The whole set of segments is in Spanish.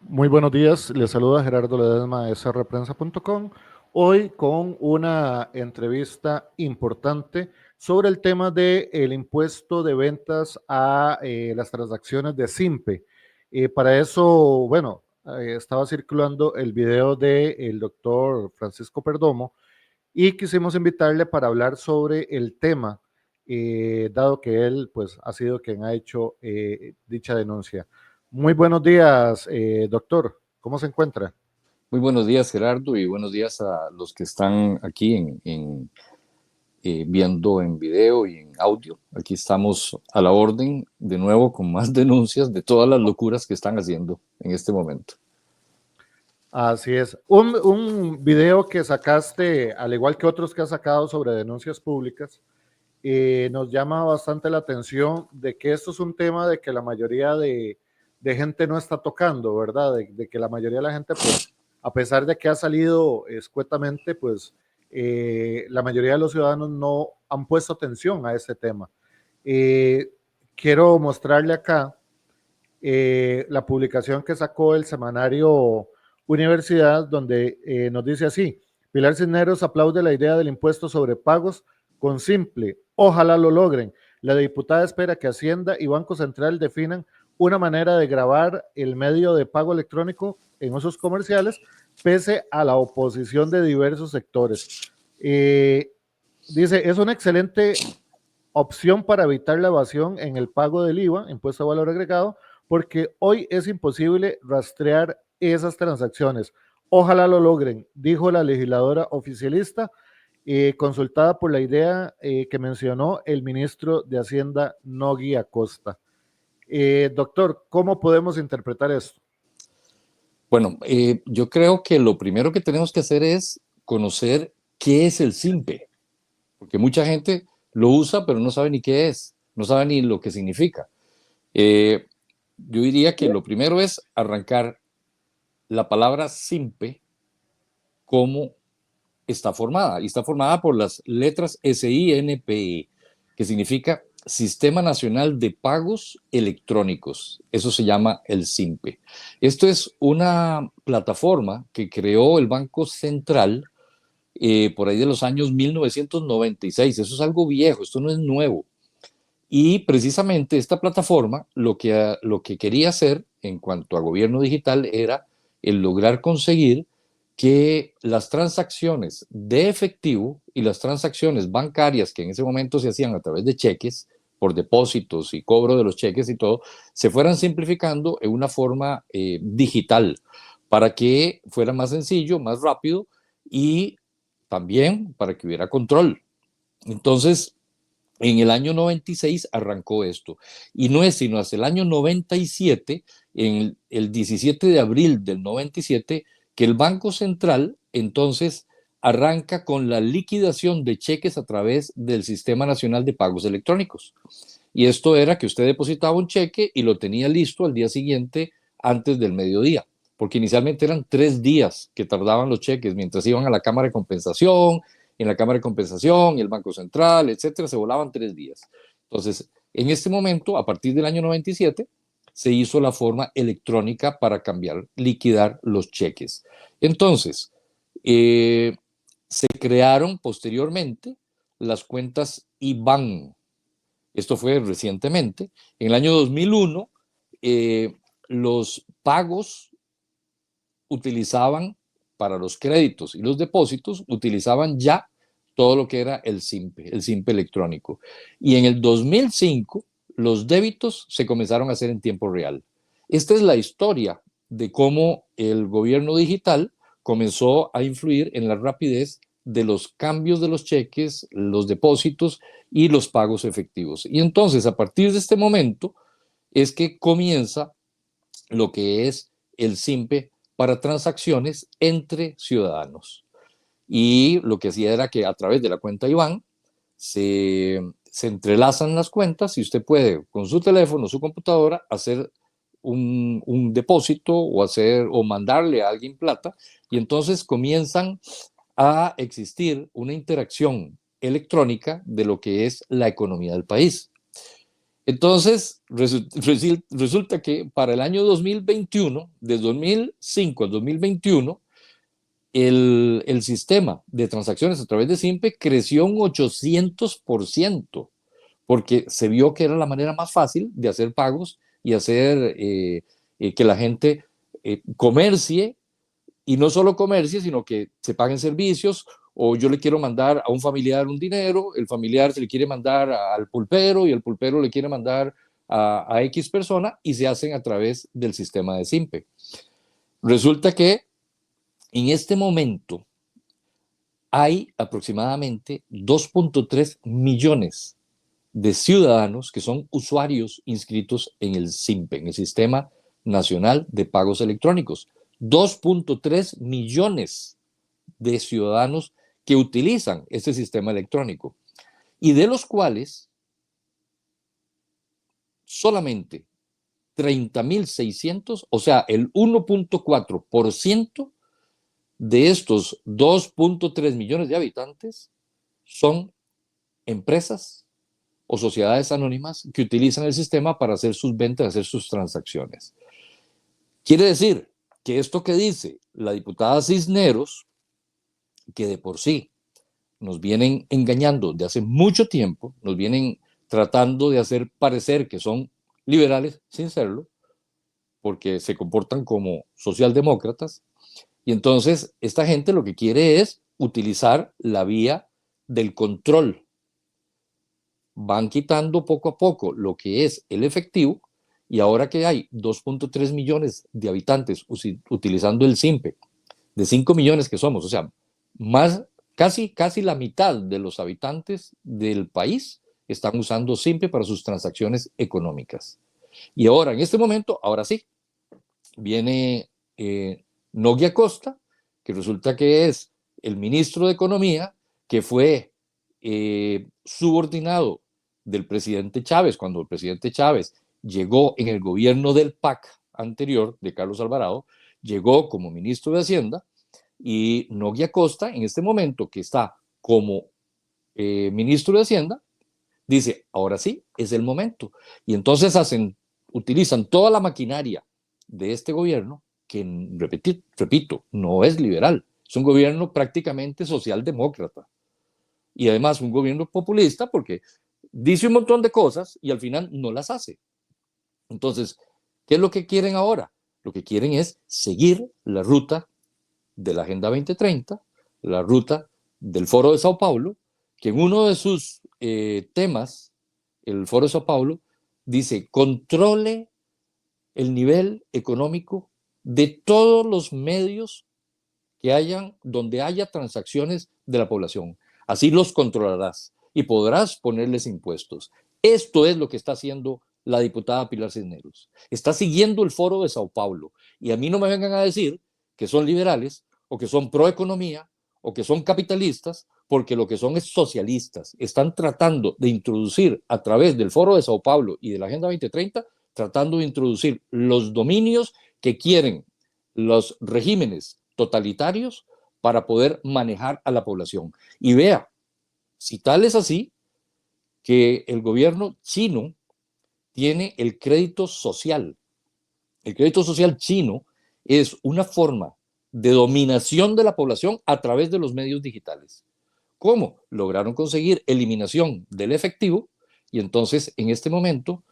Muy buenos días, les saluda Gerardo Ledesma de srprensa.com, hoy con una entrevista importante sobre el tema del impuesto de ventas a las transacciones de Simpe. Para eso, bueno, estaba circulando el video del doctor Francisco Perdomo y quisimos invitarle para hablar sobre el tema, dado que él pues ha sido quien ha hecho dicha denuncia. Muy buenos días, doctor. ¿Cómo se encuentra? Muy buenos días, Gerardo, y buenos días a los que están aquí viendo en video y en audio. Aquí estamos a la orden de nuevo con más denuncias de todas las locuras que están haciendo en este momento. Así es. Un video que sacaste, al igual que otros que has sacado sobre denuncias públicas, nos llama bastante la atención de que esto es un tema de que la mayoría de gente no está tocando, ¿verdad? De que la mayoría de la gente, pues, a pesar de que ha salido escuetamente, pues, la mayoría de los ciudadanos no han puesto atención a este tema. Eh, Quiero mostrarle acá la publicación que sacó el semanario Universidad, donde nos dice así: Pilar Cisneros aplaude la idea del impuesto sobre pagos con simple, ojalá lo logren. La diputada espera que Hacienda y Banco Central definan una manera de grabar el medio de pago electrónico en usos comerciales, pese a la oposición de diversos sectores. Eh, Dice, es una excelente opción para evitar la evasión en el pago del IVA, impuesto a valor agregado, porque hoy es imposible rastrear esas transacciones. Ojalá lo logren, dijo la legisladora oficialista, consultada por la idea que mencionó el ministro de Hacienda, Nogui Acosta. Doctor, ¿cómo podemos interpretar esto? Bueno, yo creo que lo primero que tenemos que hacer es conocer qué es el SIMPE, porque mucha gente lo usa, pero no sabe ni qué es, no sabe ni lo que significa. Eh, yo diría que lo primero es arrancar la palabra SIMPE como está formada. Y está formada por las letras SINPE, que significa Sistema Nacional de Pagos Electrónicos. Eso se llama el SIMPE. Esto es una plataforma que creó el Banco Central por ahí de los años 1996. Eso es algo viejo, esto no es nuevo. Y precisamente esta plataforma lo que quería hacer en cuanto a gobierno digital era el lograr conseguir que las transacciones de efectivo y las transacciones bancarias que en ese momento se hacían a través de cheques, por depósitos y cobro de los cheques y todo, se fueran simplificando en una forma digital para que fuera más sencillo, más rápido y también para que hubiera control. Entonces, en el año 96 arrancó esto. Y no es sino hasta el año 97, en el 17 de abril del 97, que el Banco Central entonces arranca con la liquidación de cheques a través del Sistema Nacional de Pagos Electrónicos. Y esto era que usted depositaba un cheque y lo tenía listo al día siguiente antes del mediodía, porque inicialmente eran 3 días que tardaban los cheques mientras iban a la Cámara de Compensación, en la Cámara de Compensación y el Banco Central, etcétera, se volaban 3 días. Entonces, en este momento, a partir del año 97, se hizo la forma electrónica para cambiar, liquidar los cheques. Entonces, se crearon posteriormente las cuentas IBAN. Esto fue recientemente. En el año 2001, los pagos utilizaban para los créditos y los depósitos, utilizaban ya todo lo que era el SIMPE electrónico. Y en el 2005, los débitos se comenzaron a hacer en tiempo real. Esta es la historia de cómo el gobierno digital comenzó a influir en la rapidez de los cambios de los cheques, los depósitos y los pagos efectivos. Y entonces, a partir de este momento, es que comienza lo que es el SIMPE para transacciones entre ciudadanos. Y lo que hacía era que a través de la cuenta IBAN se entrelazan las cuentas y usted puede con su teléfono, su computadora, hacer un depósito o mandarle a alguien plata, y entonces comienzan a existir una interacción electrónica de lo que es la economía del país. Entonces, resulta que para el año 2021, de 2005 al 2021, el sistema de transacciones a través de SIMPE creció un 800%, porque se vio que era la manera más fácil de hacer pagos y hacer que la gente comercie, y no solo comercie, sino que se paguen servicios, o yo le quiero mandar a un familiar un dinero, el familiar se le quiere mandar al pulpero y el pulpero le quiere mandar a X persona, y se hacen a través del sistema de SIMPE. Resulta que en este momento hay aproximadamente 2.3 millones de ciudadanos que son usuarios inscritos en el SIMPE, en el Sistema Nacional de Pagos Electrónicos. 2.3 millones de ciudadanos que utilizan este sistema electrónico, y de los cuales solamente 30.600, o sea, el 1.4% de estos 2.3 millones de habitantes son empresas o sociedades anónimas que utilizan el sistema para hacer sus ventas, hacer sus transacciones. Quiere decir que esto que dice la diputada Cisneros, que de por sí nos vienen engañando de hace mucho tiempo, nos vienen tratando de hacer parecer que son liberales sin serlo, porque se comportan como socialdemócratas, y entonces esta gente lo que quiere es utilizar la vía del control. Van quitando poco a poco lo que es el efectivo, y ahora que hay 2.3 millones de habitantes utilizando el SIMPE, de 5 millones que somos, o sea, más, casi la mitad de los habitantes del país están usando SIMPE para sus transacciones económicas. Y ahora, en este momento, ahora sí, viene Nogui Acosta, que resulta que es el ministro de Economía, que fue subordinado del presidente Chávez, cuando el presidente Chávez llegó en el gobierno del PAC anterior, de Carlos Alvarado, llegó como ministro de Hacienda, y Nogui Acosta, en este momento que está como ministro de Hacienda, dice, ahora sí, es el momento. Y entonces utilizan toda la maquinaria de este gobierno, que, repito, no es liberal, es un gobierno prácticamente socialdemócrata, y además un gobierno populista, porque dice un montón de cosas y al final no las hace. Entonces, ¿qué es lo que quieren ahora? Lo que quieren es seguir la ruta de la Agenda 2030, la ruta del Foro de Sao Paulo, que en uno de sus temas, el Foro de Sao Paulo, dice, controle el nivel económico de todos los medios que hayan, donde haya transacciones de la población. Así los controlarás y podrás ponerles impuestos. Esto es lo que está haciendo la diputada Pilar Cisneros. Está siguiendo el Foro de Sao Paulo. Y a mí no me vengan a decir que son liberales o que son pro economía o que son capitalistas, porque lo que son es socialistas. Están tratando de introducir a través del Foro de Sao Paulo y de la Agenda 2030, tratando de introducir los dominios que quieren los regímenes totalitarios para poder manejar a la población. Y vea, si tal es así, que el gobierno chino tiene el crédito social. El crédito social chino es una forma de dominación de la población a través de los medios digitales. ¿Cómo? Lograron conseguir eliminación del efectivo, y entonces en este momento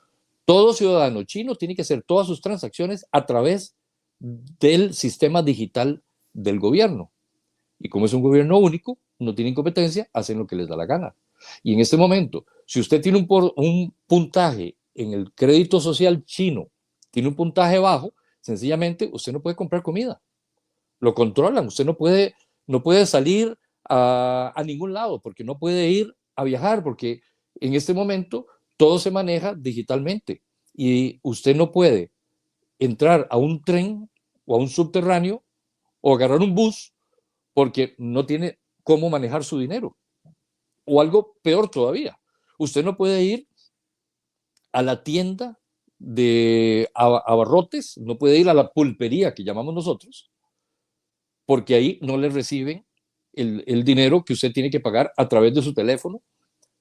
todo ciudadano chino tiene que hacer todas sus transacciones a través del sistema digital del gobierno. Y como es un gobierno único, no tienen competencia, hacen lo que les da la gana. Y en este momento, si usted tiene un puntaje en el crédito social chino, tiene un puntaje bajo, sencillamente usted no puede comprar comida. Lo controlan, usted no puede salir a ningún lado, porque no puede ir a viajar, porque en este momento todo se maneja digitalmente, y usted no puede entrar a un tren o a un subterráneo o agarrar un bus porque no tiene cómo manejar su dinero. O algo peor todavía, usted no puede ir a la tienda de abarrotes, no puede ir a la pulpería que llamamos nosotros, porque ahí no le reciben el dinero que usted tiene que pagar a través de su teléfono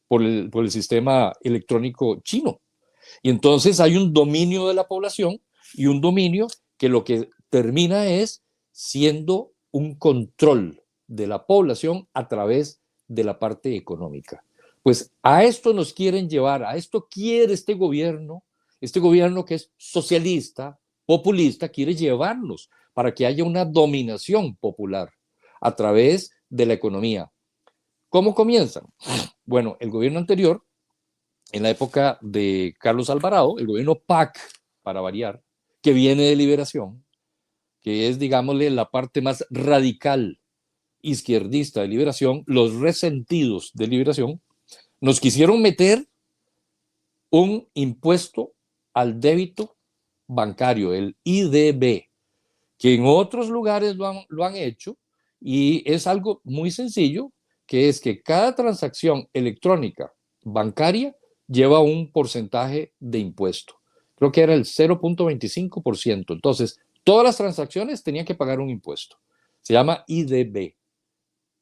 por el sistema electrónico chino. Y entonces hay un dominio de la población y un dominio que lo que termina es siendo un control de la población a través de la parte económica. Pues a esto nos quieren llevar, a esto quiere este gobierno que es socialista, populista, quiere llevarnos para que haya una dominación popular a través de la economía. ¿Cómo comienzan? Bueno, el gobierno anterior, en la época de Carlos Alvarado, el gobierno PAC, para variar, que viene de Liberación, que es, digámosle, la parte más radical izquierdista de Liberación, los resentidos de Liberación, nos quisieron meter un impuesto al débito bancario, el IDB, que en otros lugares lo han hecho, y es algo muy sencillo, que es que cada transacción electrónica bancaria lleva un porcentaje de impuesto. Creo que era el 0.25%. Entonces, todas las transacciones tenían que pagar un impuesto. Se llama IDB.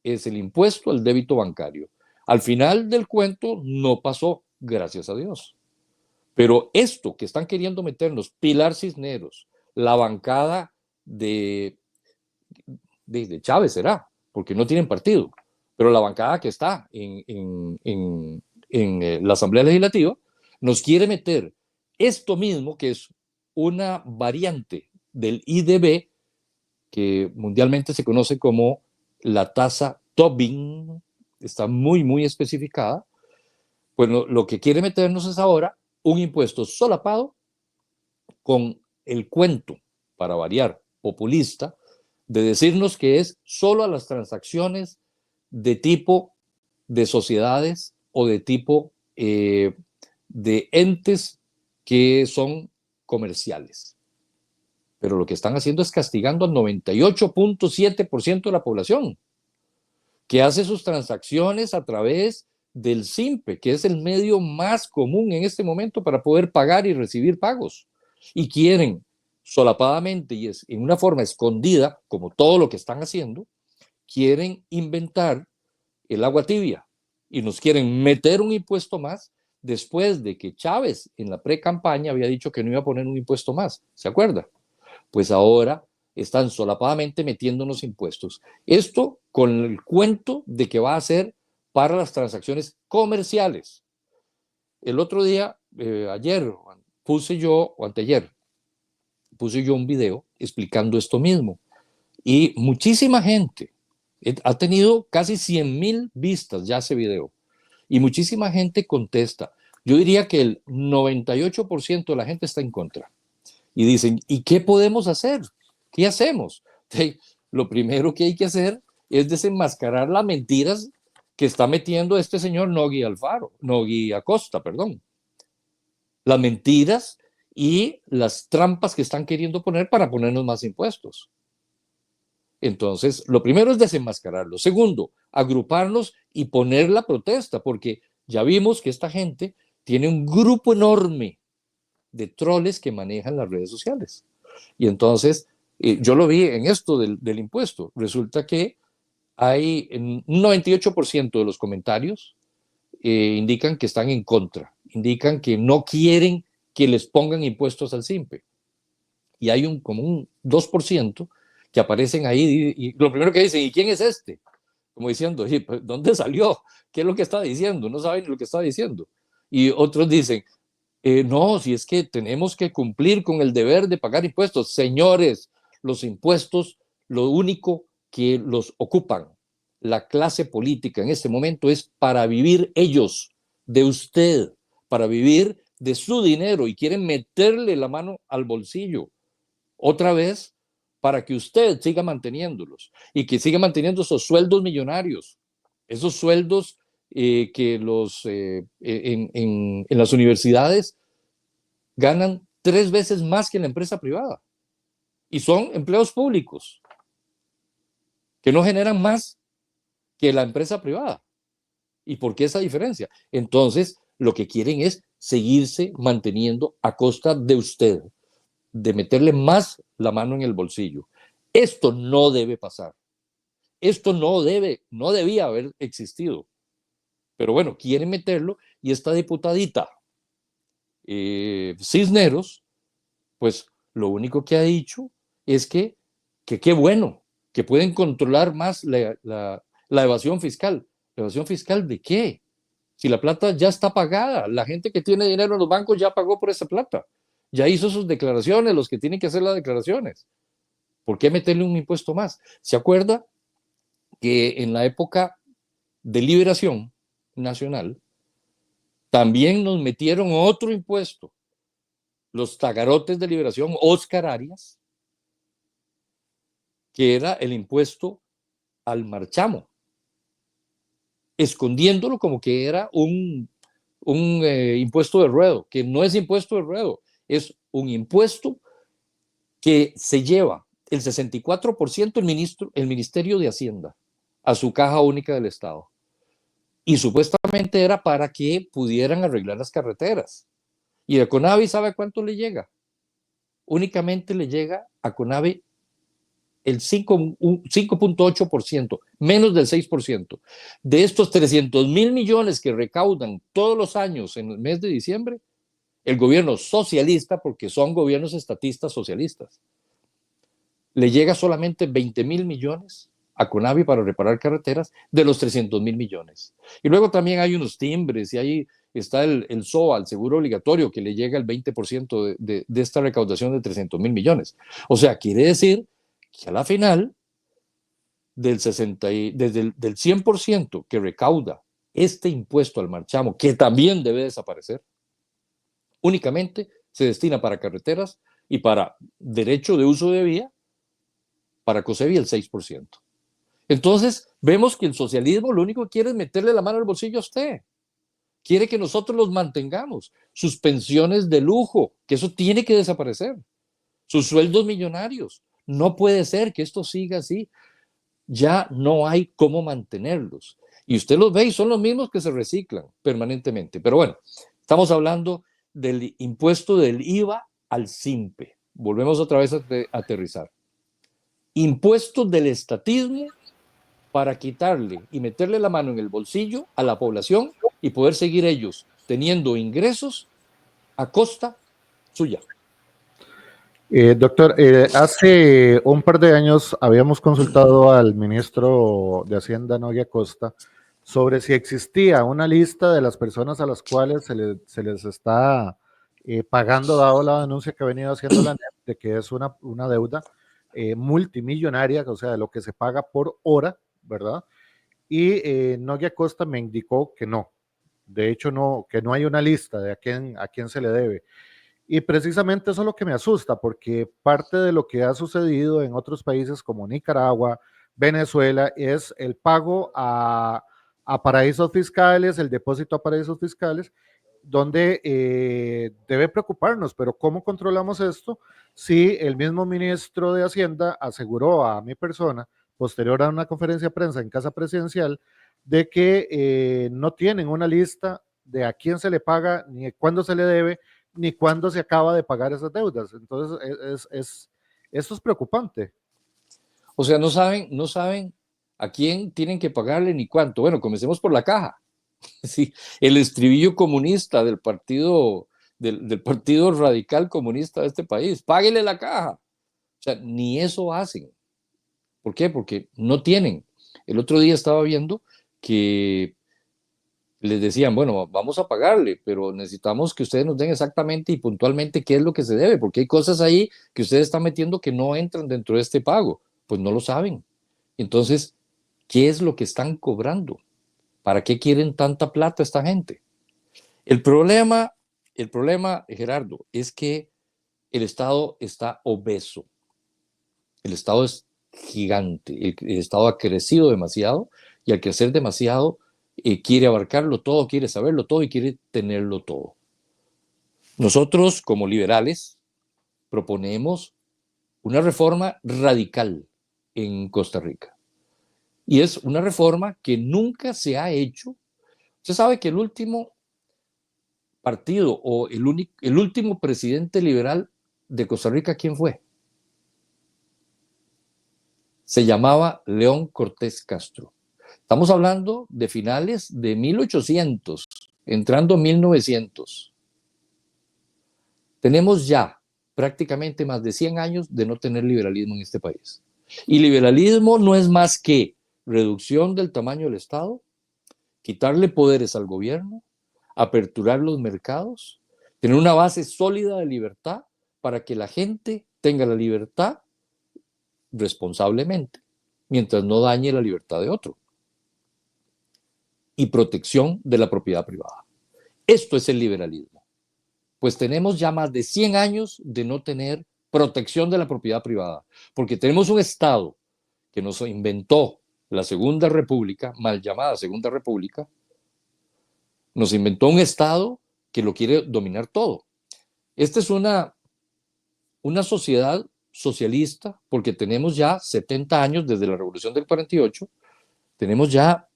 Es el impuesto al débito bancario. Al final del cuento no pasó, gracias a Dios. Pero esto que están queriendo meternos, Pilar Cisneros, la bancada de Chávez será, porque no tienen partido, pero la bancada que está en la Asamblea Legislativa nos quiere meter esto mismo, que es una variante del IDB, que mundialmente se conoce como la tasa Tobin, está muy, muy especificada. Pues lo que quiere meternos es ahora un impuesto solapado con el cuento, para variar, populista, de decirnos que es solo a las transacciones de tipo de sociedades o de tipo de entes que son comerciales. Pero lo que están haciendo es castigando al 98.7% de la población, que hace sus transacciones a través del SIMPE, que es el medio más común en este momento para poder pagar y recibir pagos. Y quieren solapadamente y es en una forma escondida, como todo lo que están haciendo, quieren inventar el agua tibia y nos quieren meter un impuesto más después de que Chávez en la pre-campaña había dicho que no iba a poner un impuesto más. ¿Se acuerda? Pues ahora están solapadamente metiéndonos impuestos. Esto con el cuento de que va a ser para las transacciones comerciales. El otro día, ayer, puse yo, o anteayer, puse yo un video explicando esto mismo. Y muchísima gente, ha tenido casi 100,000 vistas ya ese video. Y muchísima gente contesta. Yo diría que el 98% de la gente está en contra. Y dicen, ¿y qué podemos hacer? ¿Qué hacemos? Lo primero que hay que hacer es desenmascarar las mentiras que está metiendo este señor Nogui Acosta, perdón. Las mentiras y las trampas que están queriendo poner para ponernos más impuestos. Entonces, lo primero es desenmascararlo. Segundo, agruparnos y poner la protesta, porque ya vimos que esta gente tiene un grupo enorme de troles que manejan las redes sociales. Y entonces, yo lo vi en esto del impuesto. Resulta que hay un 98% de los comentarios indican que están en contra, indican que no quieren que les pongan impuestos al SIMPE. Y hay como un 2% que aparecen ahí y lo primero que dicen, ¿y quién es este? Como diciendo, ¿dónde salió? ¿Qué es lo que está diciendo? No saben lo que está diciendo. Y otros dicen, no, si es que tenemos que cumplir con el deber de pagar impuestos. Señores, los impuestos, lo único que los ocupan la clase política en este momento es para vivir ellos, de usted, para vivir de su dinero y quieren meterle la mano al bolsillo otra vez para que usted siga manteniéndolos y que siga manteniendo esos sueldos millonarios, esos sueldos que en las universidades ganan 3 veces más que en la empresa privada y son empleos públicos que no generan más que la empresa privada. ¿Y por qué esa diferencia? Entonces, lo que quieren es seguirse manteniendo a costa de usted, de meterle más la mano en el bolsillo. Esto no debe pasar. Esto no debía haber existido. Pero bueno, quieren meterlo y esta diputadita Cisneros, pues lo único que ha dicho es que qué bueno, que pueden controlar más la evasión fiscal. ¿La evasión fiscal de qué? Si la plata ya está pagada, la gente que tiene dinero en los bancos ya pagó por esa plata, ya hizo sus declaraciones, los que tienen que hacer las declaraciones. ¿Por qué meterle un impuesto más? ¿Se acuerda que en la época de liberación nacional también nos metieron otro impuesto? Los tagarotes de liberación, Oscar Arias, que era el impuesto al marchamo, escondiéndolo como que era un impuesto de ruedo, que no es impuesto de ruedo, es un impuesto que se lleva el 64% el Ministerio de Hacienda a su caja única del Estado. Y supuestamente era para que pudieran arreglar las carreteras. Y a CONAVI, ¿sabe cuánto le llega? Únicamente le llega a CONAVI el 5.8%, menos del 6%. De estos 300.000 millones que recaudan todos los años en el mes de diciembre, el gobierno socialista, porque son gobiernos estatistas socialistas, le llega solamente 20.000 millones a CONAVI para reparar carreteras de los 300.000 millones. Y luego también hay unos timbres y ahí está el SOA, el seguro obligatorio, que le llega el 20% de esta recaudación de 300.000 millones. O sea, quiere decir que a la final, desde del 100% que recauda este impuesto al marchamo, que también debe desaparecer, únicamente se destina para carreteras y para derecho de uso de vía, para COSEBI el 6%. Entonces, vemos que el socialismo lo único que quiere es meterle la mano al bolsillo a usted. Quiere que nosotros los mantengamos. Sus pensiones de lujo, que eso tiene que desaparecer. Sus sueldos millonarios. No puede ser que esto siga así. Ya no hay cómo mantenerlos. Y usted los ve y son los mismos que se reciclan permanentemente. Pero bueno, estamos hablando del impuesto del IVA al SIMPE. Volvemos otra vez a aterrizar. Impuestos del estatismo para quitarle y meterle la mano en el bolsillo a la población y poder seguir ellos teniendo ingresos a costa suya. Doctor, hace un par de años habíamos consultado al ministro de Hacienda, Noguia Costa, sobre si existía una lista de las personas a las cuales se les está pagando, dado la denuncia que ha venido haciendo la NEP, de que es una deuda multimillonaria, o sea, de lo que se paga por hora, ¿verdad? Y Noguia Costa me indicó que no, de hecho no, que no hay una lista de a quién se le debe. Y precisamente eso es lo que me asusta, porque parte de lo que ha sucedido en otros países como Nicaragua, Venezuela, es el pago a paraísos fiscales, el depósito a paraísos fiscales, donde debe preocuparnos, pero ¿cómo controlamos esto si el mismo ministro de Hacienda aseguró a mi persona, posterior a una conferencia de prensa en Casa Presidencial, de que no tienen una lista de a quién se le paga, ni cuándo se le debe, ni cuándo se acaba de pagar esas deudas? Entonces, esto es preocupante. O sea, no saben a quién tienen que pagarle ni cuánto. Bueno, comencemos por la caja. Sí, el estribillo comunista del partido radical comunista de este país. Páguele la caja. O sea, ni eso hacen. ¿Por qué? Porque no tienen. El otro día estaba viendo que les decían, bueno, vamos a pagarle, pero necesitamos que ustedes nos den exactamente y puntualmente qué es lo que se debe, porque hay cosas ahí que ustedes están metiendo que no entran dentro de este pago. Pues no lo saben. Entonces, ¿qué es lo que están cobrando? ¿Para qué quieren tanta plata esta gente? El problema, Gerardo, es que el Estado está obeso. El Estado es gigante. El Estado ha crecido demasiado y al crecer demasiado quiere abarcarlo todo, quiere saberlo todo y quiere tenerlo todo. Nosotros, como liberales, proponemos una reforma radical en Costa Rica. Y es una reforma que nunca se ha hecho. Usted sabe que el último partido o el último presidente liberal de Costa Rica, ¿quién fue? Se llamaba León Cortés Castro. Estamos hablando de finales de 1800, entrando 1900. Tenemos ya prácticamente más de 100 años de no tener liberalismo en este país. Y liberalismo no es más que reducción del tamaño del Estado, quitarle poderes al gobierno, aperturar los mercados, tener una base sólida de libertad para que la gente tenga la libertad responsablemente, mientras no dañe la libertad de otro. Y protección de la propiedad privada. Esto es el liberalismo. Pues tenemos ya más de 100 años de no tener protección de la propiedad privada, porque tenemos un Estado que nos inventó la Segunda República, mal llamada Segunda República, nos inventó un Estado que lo quiere dominar todo. Esta es una sociedad socialista, porque tenemos ya 70 años desde la Revolución del 48, tenemos ya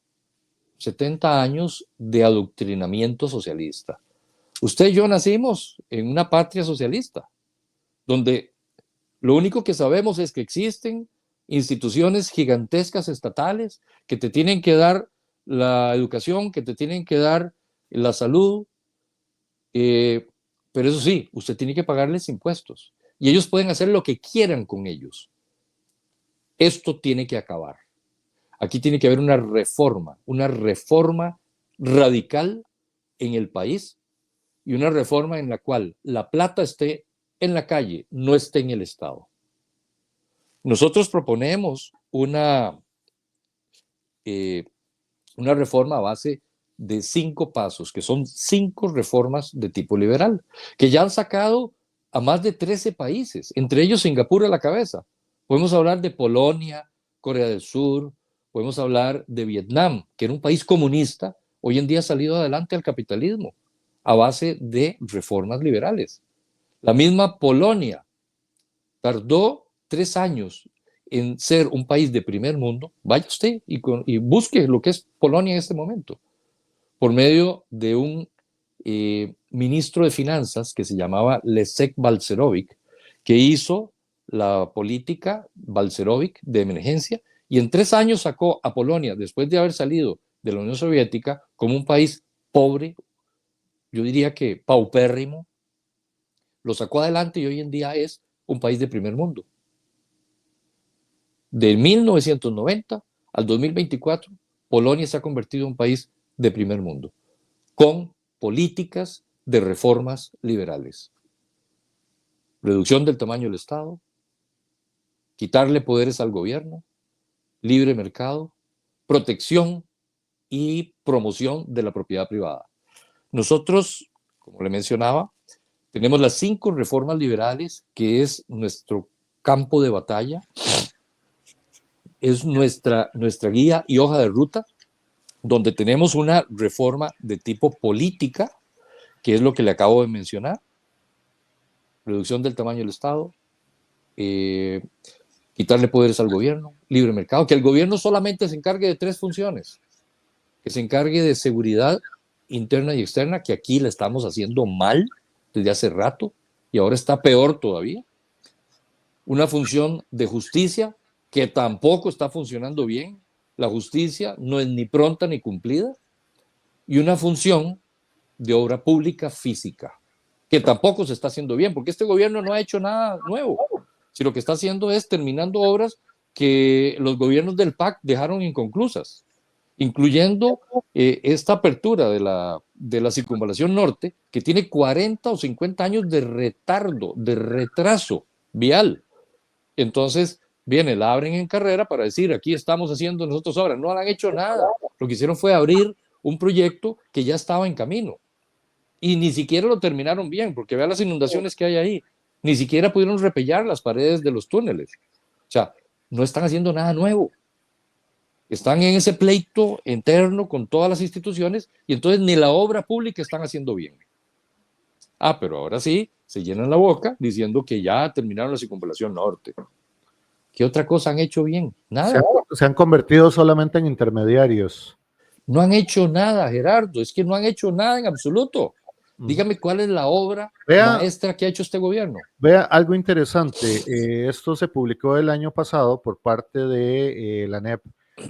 70 años de adoctrinamiento socialista. Usted y yo nacimos en una patria socialista, donde lo único que sabemos es que existen instituciones gigantescas estatales que te tienen que dar la educación, que te tienen que dar la salud, pero eso sí, usted tiene que pagarles impuestos y ellos pueden hacer lo que quieran con ellos. Esto tiene que acabar. Aquí tiene que haber una reforma radical en el país y una reforma en la cual la plata esté en la calle, no esté en el Estado. Nosotros proponemos una reforma a base de 5 pasos, que son 5 reformas de tipo liberal, que ya han sacado a más de 13 países, entre ellos Singapur a la cabeza. Podemos hablar de Polonia, Corea del Sur, podemos hablar de Vietnam, que era un país comunista, hoy en día ha salido adelante al capitalismo a base de reformas liberales. La misma Polonia tardó 3 años en ser un país de primer mundo. Vaya usted y busque lo que es Polonia en este momento, por medio de un ministro de finanzas que se llamaba Leszek Balcerowicz, que hizo la política Balcerowicz de emergencia y en 3 años sacó a Polonia, después de haber salido de la Unión Soviética, como un país pobre, yo diría que paupérrimo, lo sacó adelante y hoy en día es un país de primer mundo. De 1990 al 2024, Polonia se ha convertido en un país de primer mundo, con políticas de reformas liberales. Reducción del tamaño del Estado, quitarle poderes al gobierno, libre mercado, protección y promoción de la propiedad privada. Nosotros, como le mencionaba, tenemos las 5 reformas liberales, que es nuestro campo de batalla, es nuestra guía y hoja de ruta, donde tenemos una reforma de tipo política, que es lo que le acabo de mencionar, reducción del tamaño del Estado, quitarle poderes al gobierno, libre mercado, que el gobierno solamente se encargue de 3 funciones, que se encargue de seguridad interna y externa, que aquí la estamos haciendo mal desde hace rato y ahora está peor todavía. Una función de justicia que tampoco está funcionando bien. La justicia no es ni pronta ni cumplida. Y una función de obra pública física, que tampoco se está haciendo bien, porque este gobierno no ha hecho nada nuevo. Si lo que está haciendo es terminando obras que los gobiernos del PAC dejaron inconclusas, incluyendo esta apertura de la circunvalación norte, que tiene 40 o 50 años de retardo, de retraso vial. Entonces, viene, la abren en carrera para decir, aquí estamos haciendo nosotros obras. No han hecho nada. Lo que hicieron fue abrir un proyecto que ya estaba en camino. Y ni siquiera lo terminaron bien, porque vean las inundaciones que hay ahí. Ni siquiera pudieron repellar las paredes de los túneles. O sea, no están haciendo nada nuevo. Están en ese pleito interno con todas las instituciones y entonces ni la obra pública están haciendo bien. Ah, pero ahora sí, se llenan la boca diciendo que ya terminaron la circunvalación norte. ¿Qué otra cosa han hecho bien? Nada. Se han convertido solamente en intermediarios. No han hecho nada, Gerardo. Es que no han hecho nada en absoluto. Dígame cuál es la obra maestra que ha hecho este gobierno. Vea algo interesante. Esto se publicó el año pasado por parte de la NEP.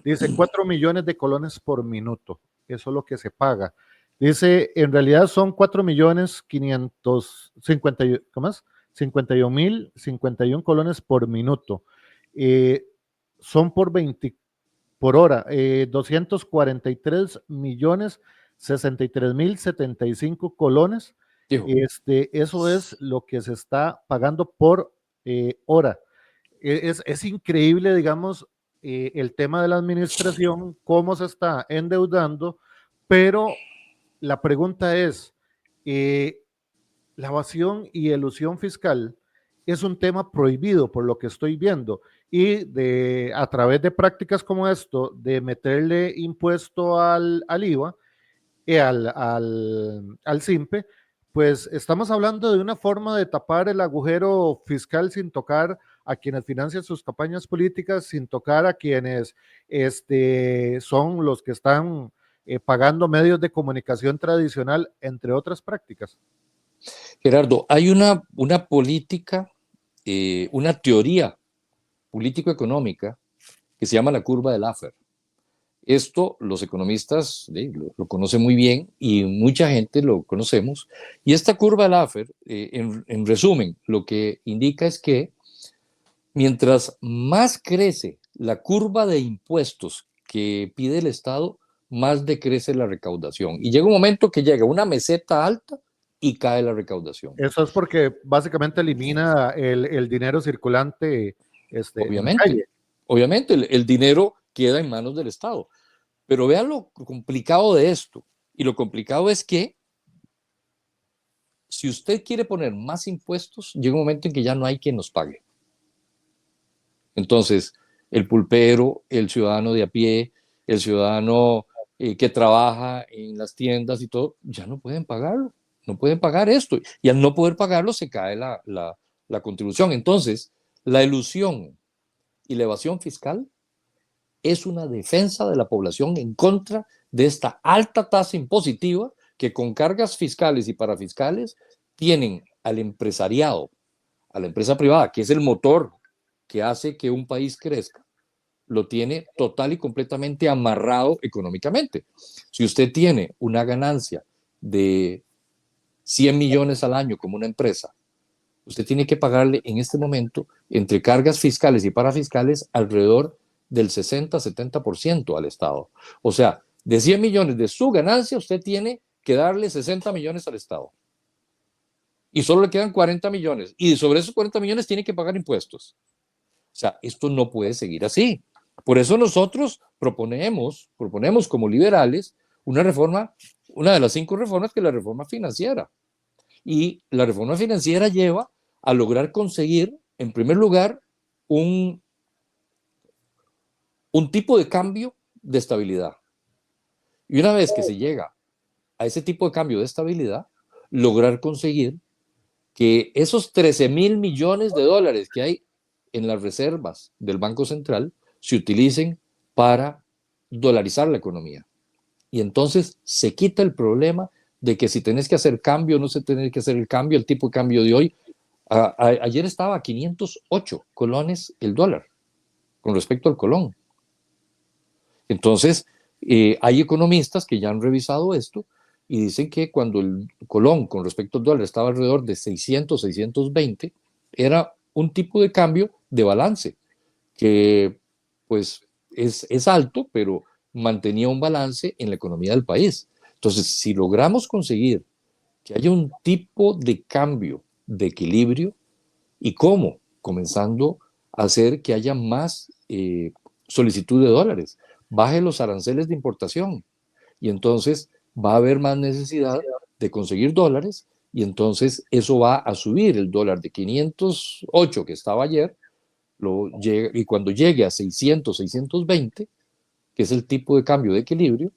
Dice 4 millones de colones por minuto. Eso es lo que se paga. Dice, en realidad son 4.550.000, ¿cómo es? 51.051 colones por minuto. Son por 20 por hora, 243.063.075 colones. Dijo, Eso es lo que se está pagando por hora. Es increíble, digamos, el tema de la administración, cómo se está endeudando, pero la pregunta es, eh, la evasión y elusión fiscal es un tema prohibido por lo que estoy viendo y a través de prácticas como esto, de meterle impuesto al IVA y al SIMPE, pues estamos hablando de una forma de tapar el agujero fiscal sin tocar a quienes financian sus campañas políticas, sin tocar a quienes son los que están pagando medios de comunicación tradicional, entre otras prácticas. Gerardo, hay una política, una teoría político-económica que se llama la curva de Laffer. Esto los economistas lo conocen muy bien y mucha gente lo conocemos. Y esta curva de Laffer, en resumen, lo que indica es que mientras más crece la curva de impuestos que pide el Estado, más decrece la recaudación. Y llega un momento que llega una meseta alta y cae la recaudación. Eso es porque básicamente elimina el dinero circulante en la Obviamente, calle. obviamente el dinero queda en manos del Estado. Pero vean lo complicado de esto. Y lo complicado es que si usted quiere poner más impuestos, llega un momento en que ya no hay quien nos pague. Entonces, el pulpero, el ciudadano de a pie, el ciudadano que trabaja en las tiendas y todo, ya no pueden pagarlo, no pueden pagar esto. Y al no poder pagarlo se cae la contribución. Entonces, la ilusión y la evasión fiscal es una defensa de la población en contra de esta alta tasa impositiva que con cargas fiscales y parafiscales tienen al empresariado, a la empresa privada, que es el motor que hace que un país crezca, lo tiene total y completamente amarrado económicamente. Si usted tiene una ganancia de 100 millones al año como una empresa, usted tiene que pagarle en este momento, entre cargas fiscales y parafiscales, alrededor del 60-70% al Estado. O sea, de 100 millones de su ganancia, usted tiene que darle 60 millones al Estado. Y solo le quedan 40 millones. Y sobre esos 40 millones tiene que pagar impuestos. O sea, esto no puede seguir así. Por eso nosotros proponemos como liberales una reforma, una de las 5 reformas, que es la reforma financiera. Y la reforma financiera lleva a lograr conseguir, en primer lugar, un tipo de cambio de estabilidad. Y una vez que se llega a ese tipo de cambio de estabilidad, lograr conseguir que esos 13.000 millones de dólares que hay en las reservas del Banco Central se utilicen para dolarizar la economía. Y entonces se quita el problema de que si tenés que hacer cambio, no se tiene que hacer el cambio, el tipo de cambio de hoy. Ayer estaba a 508 colones el dólar con respecto al colón. Entonces, hay economistas que ya han revisado esto y dicen que cuando el colón con respecto al dólar estaba alrededor de 600, 620, era un tipo de cambio de balance, que pues es alto, pero mantenía un balance en la economía del país. Entonces, si logramos conseguir que haya un tipo de cambio de equilibrio, ¿y cómo? Comenzando a hacer que haya más solicitud de dólares, baje los aranceles de importación y entonces va a haber más necesidad de conseguir dólares y entonces eso va a subir el dólar de 508 que estaba ayer y cuando llegue a 600, 620, que es el tipo de cambio de equilibrio,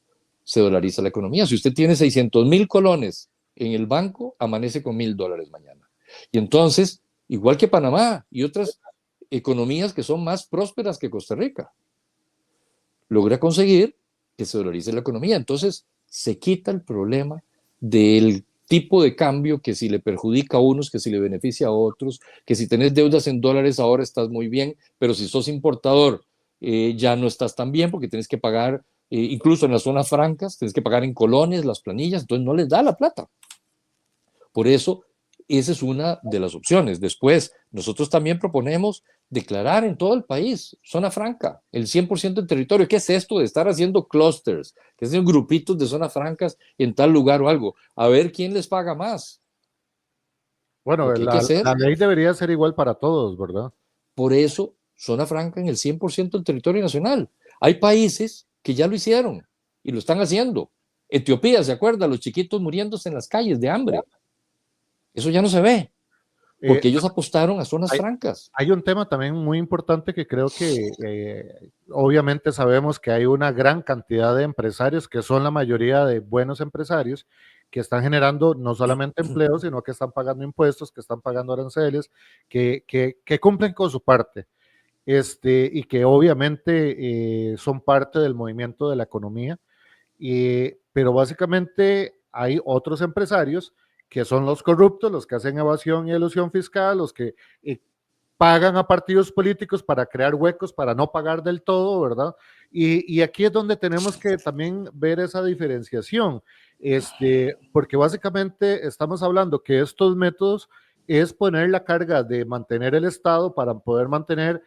se dolariza la economía. Si usted tiene 600.000 colones en el banco, amanece con $1,000 mañana. Y entonces, igual que Panamá y otras economías que son más prósperas que Costa Rica, logra conseguir que se dolarice la economía. Entonces, se quita el problema del tipo de cambio que si le perjudica a unos, que si le beneficia a otros, que si tenés deudas en dólares ahora estás muy bien, pero si sos importador ya no estás tan bien porque tienes que pagar incluso en las zonas francas, tienes que pagar en colones las planillas, entonces no les da la plata. Por eso, esa es una de las opciones. Después, nosotros también proponemos declarar en todo el país zona franca, el 100% del territorio. ¿Qué es esto de estar haciendo clusters? Que es grupitos de zonas francas en tal lugar o algo. A ver quién les paga más. Bueno, Lo que hay que hacer, la ley debería ser igual para todos, ¿verdad? por eso, zona franca en el 100% del territorio nacional. Hay países que ya lo hicieron y lo están haciendo. Etiopía, ¿se acuerda? Los chiquitos muriéndose en las calles de hambre. Eso ya no se ve, Eh, porque ellos apostaron a zonas hay, francas. hay un tema también muy importante que creo que obviamente sabemos que hay una gran cantidad de empresarios que son la mayoría de buenos empresarios que están generando no solamente empleo, sino que están pagando impuestos, que están pagando aranceles, que cumplen con su parte. Y que obviamente son parte del movimiento de la economía, pero básicamente hay otros empresarios que son los corruptos, los que hacen evasión y elusión fiscal, los que pagan a partidos políticos para crear huecos, para no pagar del todo, ¿verdad? Y aquí es donde tenemos que también ver esa diferenciación, porque básicamente estamos hablando que estos métodos es poner la carga de mantener el Estado para poder mantener,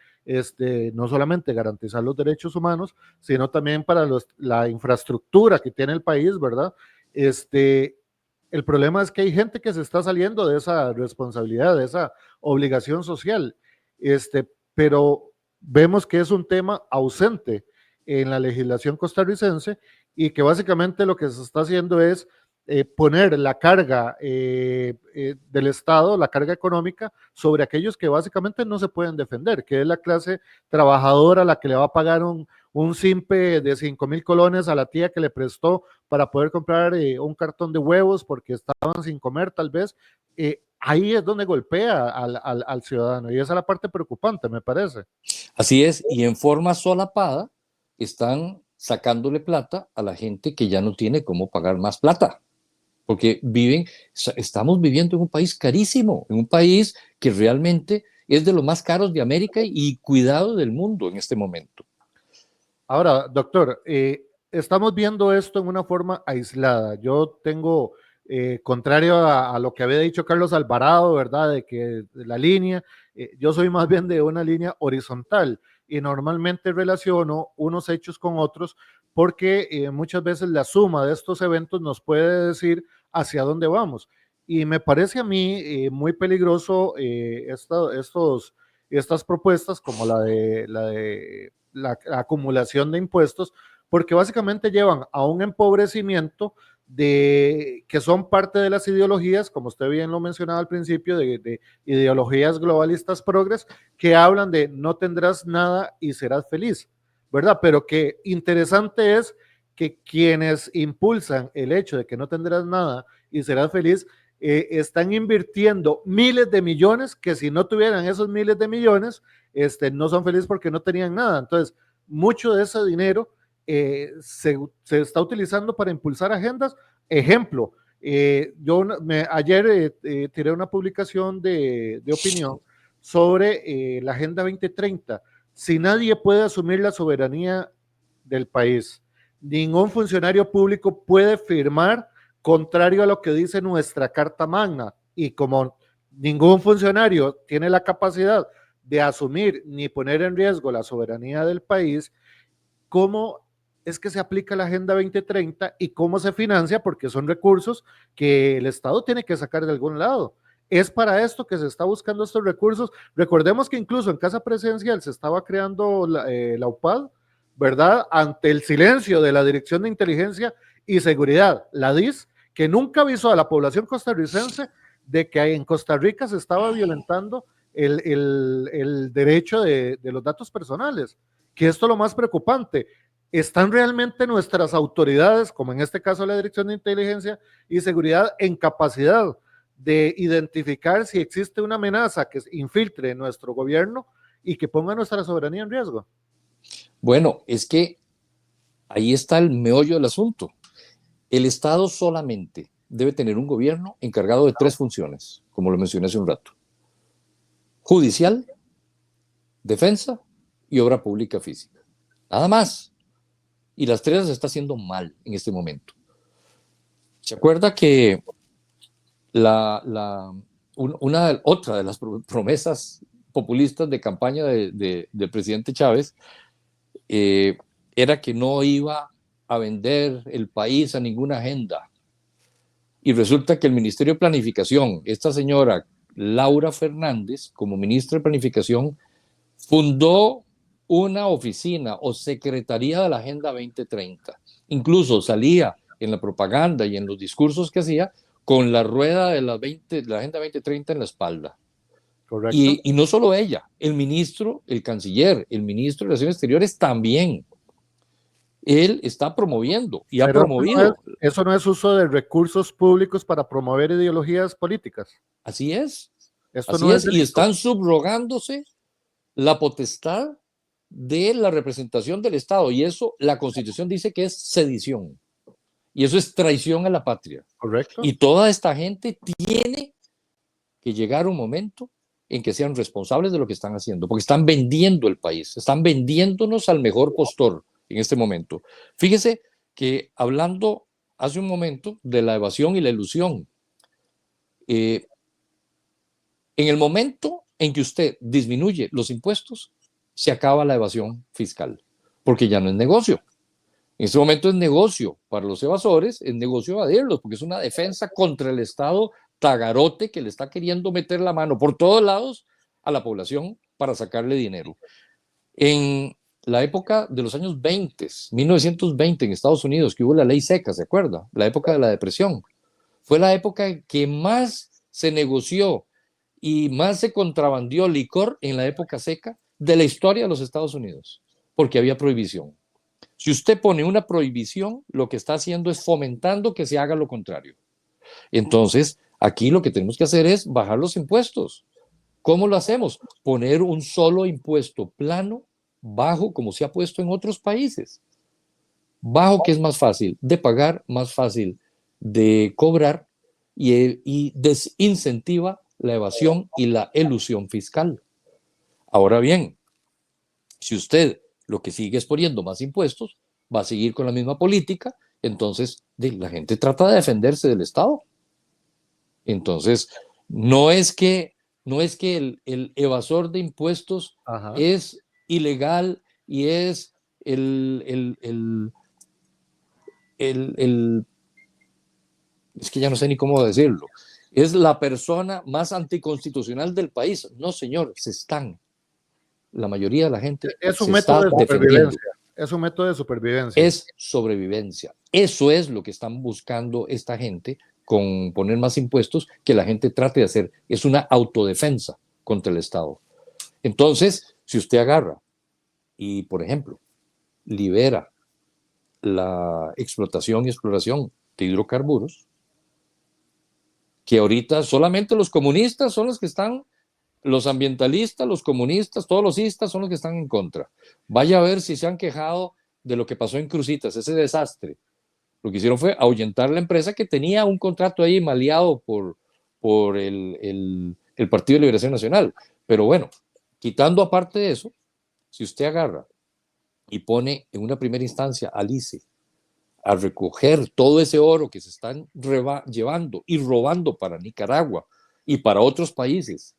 no solamente garantizar los derechos humanos, sino también para la infraestructura que tiene el país, ¿verdad? El problema es que hay gente que se está saliendo de esa responsabilidad, de esa obligación social, pero vemos que es un tema ausente en la legislación costarricense y que básicamente lo que se está haciendo es poner la carga del Estado, la carga económica, sobre aquellos que básicamente no se pueden defender, que es la clase trabajadora, la que le va a pagar un simpe de 5,000 colones a la tía que le prestó para poder comprar un cartón de huevos porque estaban sin comer tal vez. Ahí es donde golpea al ciudadano y esa es la parte preocupante, me parece. Así es, y en forma solapada están sacándole plata a la gente que ya no tiene cómo pagar más plata, porque estamos viviendo en un país carísimo, en un país que realmente es de los más caros de América y cuidado del mundo en este momento. Ahora, doctor, estamos viendo esto en una forma aislada. Yo tengo, contrario a lo que había dicho Carlos Alvarado, ¿verdad? De que la línea, yo soy más bien de una línea horizontal y normalmente relaciono unos hechos con otros porque muchas veces la suma de estos eventos nos puede decir hacia dónde vamos. Y me parece a mí muy peligroso estas propuestas como la acumulación de impuestos, porque básicamente llevan a un empobrecimiento que son parte de las ideologías, como usted bien lo mencionaba al principio, de ideologías globalistas progres, que hablan de no tendrás nada y serás feliz, ¿verdad? Pero que interesante es que quienes impulsan el hecho de que no tendrás nada y serás feliz, están invirtiendo miles de millones que si no tuvieran esos miles de millones, no son felices porque no tenían nada. Entonces, mucho de ese dinero se está utilizando para impulsar agendas. Ejemplo, ayer tiré una publicación de opinión sobre la Agenda 2030. Si nadie puede asumir la soberanía del país, ningún funcionario público puede firmar contrario a lo que dice nuestra Carta Magna. Y como ningún funcionario tiene la capacidad de asumir ni poner en riesgo la soberanía del país, ¿cómo es que se aplica la Agenda 2030 y cómo se financia? Porque son recursos que el Estado tiene que sacar de algún lado. Es para esto que se está buscando estos recursos. Recordemos que incluso en Casa Presidencial se estaba creando la UPAD, ¿verdad? Ante el silencio de la Dirección de Inteligencia y Seguridad, la DIS, que nunca avisó a la población costarricense de que en Costa Rica se estaba violentando el derecho de los datos personales, que esto es lo más preocupante. ¿Están realmente nuestras autoridades, como en este caso la Dirección de Inteligencia y Seguridad, en capacidad de identificar si existe una amenaza que infiltre nuestro gobierno y que ponga nuestra soberanía en riesgo? Bueno, es que ahí está el meollo del asunto. El Estado solamente debe tener un gobierno encargado de 3 funciones, como lo mencioné hace un rato: judicial, defensa y obra pública física. Nada más. y las tres las está haciendo mal en este momento. ¿Se acuerda que otra de las promesas populistas de campaña del presidente Chávez era que no iba a vender el país a ninguna agenda? Y resulta que el Ministerio de Planificación, esta señora Laura Fernández, como ministra de Planificación, fundó una oficina o secretaría de la Agenda 2030. Incluso salía en la propaganda y en los discursos que hacía con la rueda de la Agenda 2030 en la espalda. Correcto. Y no solo ella, el ministro, el canciller, el ministro de Relaciones Exteriores también. Él está promoviendo y ha promovido. Eso no es uso de recursos públicos para promover ideologías políticas. Así es. Esto Así no es. Y están subrogándose la potestad de la representación del Estado. Y eso, la Constitución dice que es sedición. Y eso es traición a la patria. Correcto. Y toda esta gente tiene que llegar un momento en que sean responsables de lo que están haciendo, porque están vendiendo el país, están vendiéndonos al mejor postor en este momento. Fíjese que hablando hace un momento de la evasión y la ilusión, en el momento en que usted disminuye los impuestos, se acaba la evasión fiscal, porque ya no es negocio. En este momento es negocio para los evasores, es negocio evadirlos, porque es una defensa contra el Estado tagarote que le está queriendo meter la mano por todos lados a la población para sacarle dinero. En la época de los años 20, 1920 en Estados Unidos, que hubo la ley seca, ¿se acuerda? La época de la depresión. Fue la época en que más se negoció y más se contrabandió licor en la época seca de la historia de los Estados Unidos, porque había prohibición. Si usted pone una prohibición, lo que está haciendo es fomentando que se haga lo contrario. Entonces, aquí lo que tenemos que hacer es bajar los impuestos. ¿Cómo lo hacemos? Poner un solo impuesto plano, bajo, como se ha puesto en otros países. Bajo, que es más fácil de pagar, más fácil de cobrar y desincentiva la evasión y la elusión fiscal. Ahora bien, si usted lo que sigue es poniendo más impuestos, va a seguir con la misma política, entonces la gente trata de defenderse del Estado. Entonces, no es que el evasor de impuestos es ilegal y es es que ya no sé ni cómo decirlo, es la persona más anticonstitucional del país. No, señor, la mayoría de la gente es un se método está de defendiendo. Es un método de supervivencia. Es sobrevivencia. Eso es lo que están buscando esta gente con poner más impuestos, que la gente trate de hacer. Es una autodefensa contra el Estado. Entonces, si usted agarra y, por ejemplo, libera la explotación y exploración de hidrocarburos, que ahorita solamente los comunistas son los que están, los ambientalistas, los comunistas, todos los istas son los que están en contra. Vaya a ver si se han quejado de lo que pasó en Cruzitas, ese desastre. Lo que hicieron fue ahuyentar la empresa que tenía un contrato ahí maleado por el Partido de Liberación Nacional. Pero bueno, quitando aparte de eso, si usted agarra y pone en una primera instancia al ICE a recoger todo ese oro que se están llevando y robando para Nicaragua y para otros países,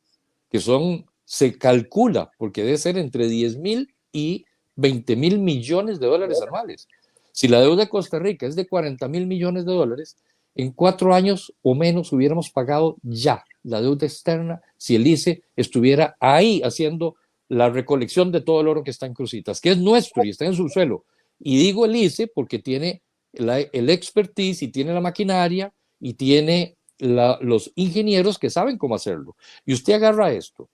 que se calcula, porque debe ser entre 10,000 y 20,000 millones de dólares anuales. Si la deuda de Costa Rica es de 40,000 millones de dólares, en 4 años o menos hubiéramos pagado ya la deuda externa si el ICE estuviera ahí haciendo la recolección de todo el oro que está en Cruzitas, que es nuestro y está en subsuelo. Y digo el ICE porque tiene el expertise y tiene la maquinaria y tiene los ingenieros que saben cómo hacerlo. Y usted agarra esto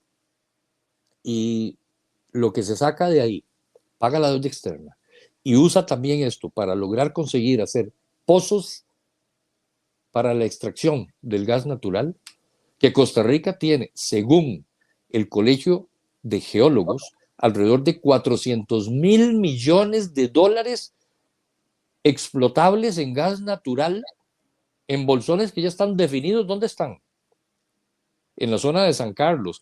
y lo que se saca de ahí, paga la deuda externa y usa también esto para lograr conseguir hacer pozos para la extracción del gas natural, que Costa Rica tiene, según el Colegio de Geólogos, alrededor de 400,000 millones de dólares explotables en gas natural, en bolsones que ya están definidos. ¿Dónde están? En la zona de San Carlos.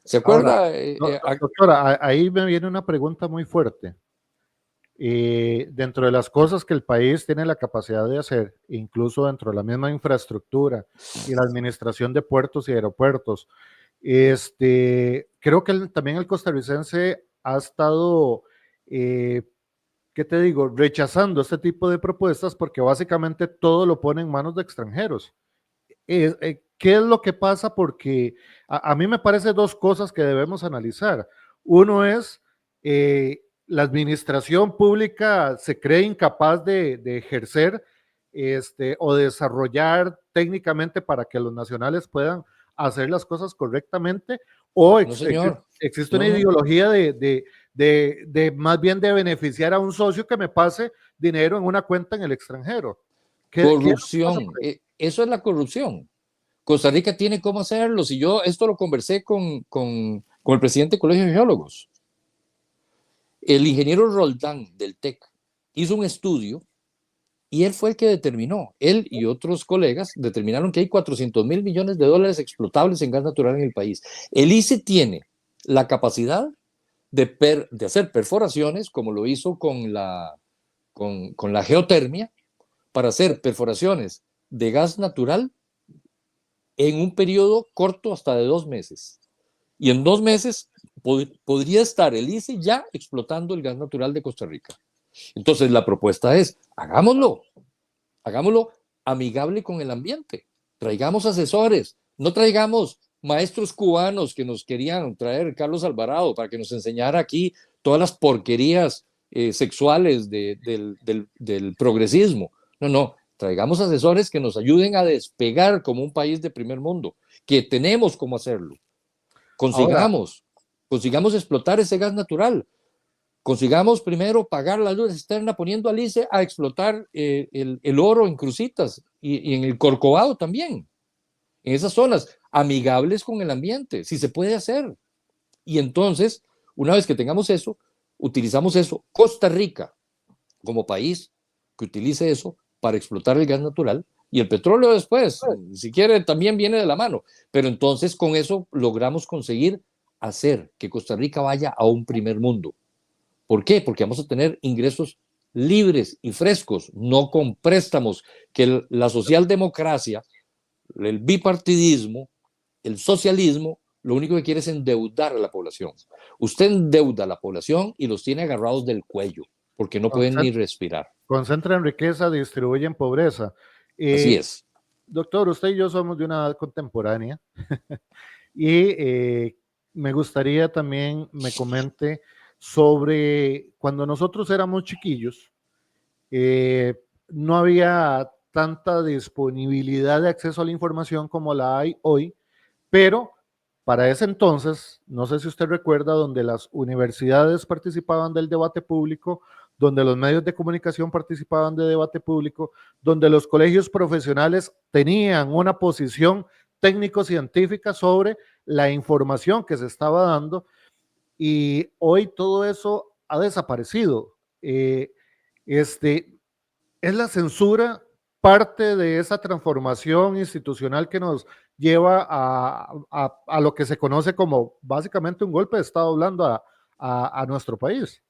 ¿Se acuerda? Ahora, doctora, ahí me viene una pregunta muy fuerte. dentro de las cosas que el país tiene la capacidad de hacer, incluso dentro de la misma infraestructura y la administración de puertos y aeropuertos, creo que también el costarricense ha estado, ¿qué te digo?, rechazando este tipo de propuestas porque básicamente todo lo pone en manos de extranjeros. ¿Qué es lo que pasa? Porque a mí me parece dos cosas que debemos analizar. Uno es, la administración pública se cree incapaz de ejercer o desarrollar técnicamente para que los nacionales puedan hacer las cosas correctamente, o No, señor. existe una No, no. ideología de más bien de beneficiar a un socio que me pase dinero en una cuenta en el extranjero. ¿Qué pasa por Corrupción. ahí? Eso es la corrupción. Costa Rica tiene cómo hacerlo. Si yo esto lo conversé con el presidente del Colegio de Geólogos. El ingeniero Roldán del TEC hizo un estudio y él fue el que determinó, él y otros colegas determinaron que hay 400 mil millones de dólares explotables en gas natural en el país. El ICE tiene la capacidad de hacer perforaciones, como lo hizo con la geotermia, para hacer perforaciones de gas natural en un periodo corto hasta de 2 meses. Y en 2 meses podría estar el ICE ya explotando el gas natural de Costa Rica. Entonces la propuesta es, hagámoslo amigable con el ambiente, traigamos asesores, no traigamos maestros cubanos que nos querían traer Carlos Alvarado para que nos enseñara aquí todas las porquerías sexuales del progresismo. No, no, traigamos asesores que nos ayuden a despegar como un país de primer mundo, que tenemos cómo hacerlo. Ahora, Consigamos explotar ese gas natural. Consigamos primero pagar la luz externa poniendo al ICE a explotar el oro en Cruzitas y en el Corcovado también, en esas zonas amigables con el ambiente, si se puede hacer. Y entonces, una vez que tengamos eso, utilizamos eso. Costa Rica, como país, que utilice eso para explotar el gas natural y el petróleo después, si quiere, también viene de la mano. Pero entonces con eso logramos conseguir hacer que Costa Rica vaya a un primer mundo. ¿Por qué? Porque vamos a tener ingresos libres y frescos, no con préstamos, que la socialdemocracia, el bipartidismo, el socialismo, lo único que quiere es endeudar a la población. Usted endeuda a la población y los tiene agarrados del cuello, porque no pueden ni respirar. concentran riqueza, distribuyen pobreza. Así es. Doctor, usted y yo somos de una edad contemporánea y me gustaría también me comente sobre cuando nosotros éramos chiquillos, no había tanta disponibilidad de acceso a la información como la hay hoy, pero para ese entonces, no sé si usted recuerda, donde las universidades participaban del debate público, donde los medios de comunicación participaban de debate público, donde los colegios profesionales tenían una posición técnico-científica sobre la información que se estaba dando, y hoy todo eso ha desaparecido. ¿Es la censura parte de esa transformación institucional que nos lleva a lo que se conoce como básicamente un golpe de Estado hablando a nuestro país?